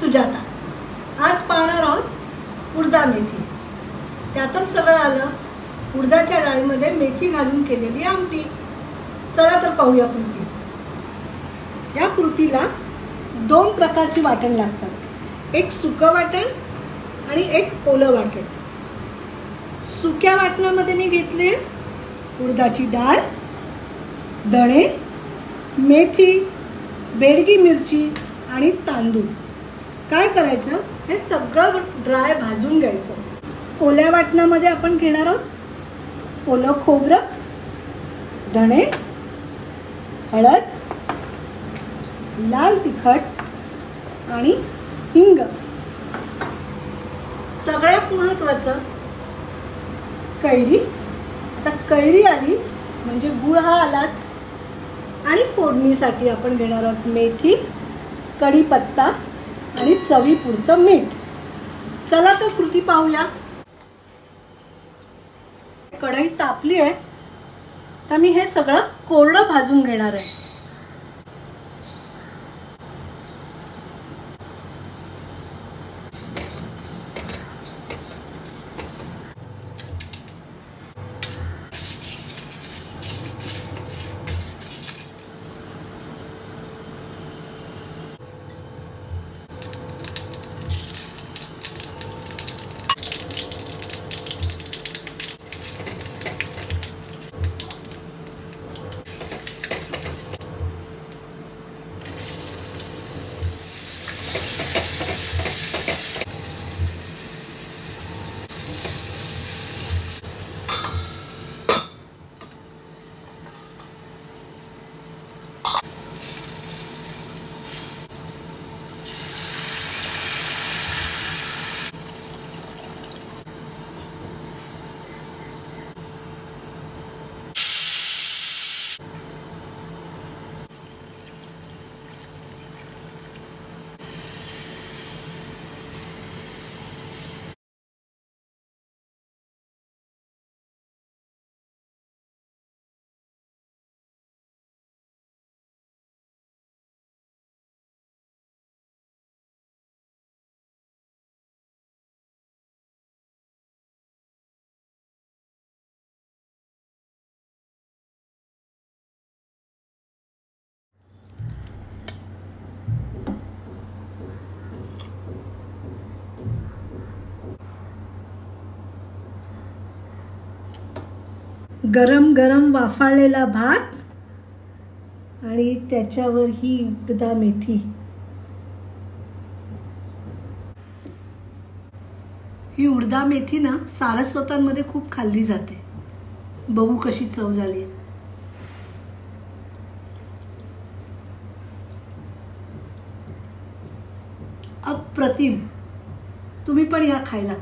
सुजाता. आज पाहणार आहोत उडदा मेथी. त्यातच सगळं आलं. उडदाच्या डाळीमध्ये मेथी घालून केलेली आमटी. चला तर पाहूया कृती. या कृतीला दोन प्रकारची वाटण लागतात. एक सुकं वाटण आणि एक ओलं वाटण. सुक्या वाटणामध्ये मी घेतले उडदाची डाळ, दणे, मेथी, बेडगी मिरची आणि तांदूळ. काय करायचं, हे सगळं ड्राय भाजून घ्यायचं. ओल्या वाटणामध्ये आपण घेणार आहोत ओलं खोबरं, धणे, हळद, लाल तिखट आणि हिंग. सगळ्यात महत्त्वाचं कैरी. आता कैरी आली म्हणजे गुळ हा आलाच. आणि फोडणीसाठी आपण घेणार आहोत मेथी, कढीपत्ता आणि चवीपुरतं मीठ. चला तर कृती पाहूया. कढई तापली आहे तर मी हे सगळं कोरडं भाजून घेणार आहे. गरम गरम वाफाळलेला भात आणि त्याच्यावर ही उडदा मेथी. ही उडदा मेथी ना सारस्वतांमध्ये खूप खाल्ली जाते. बघू कशी चव झाली. अप्रतिम. तुम्ही पण या खायला.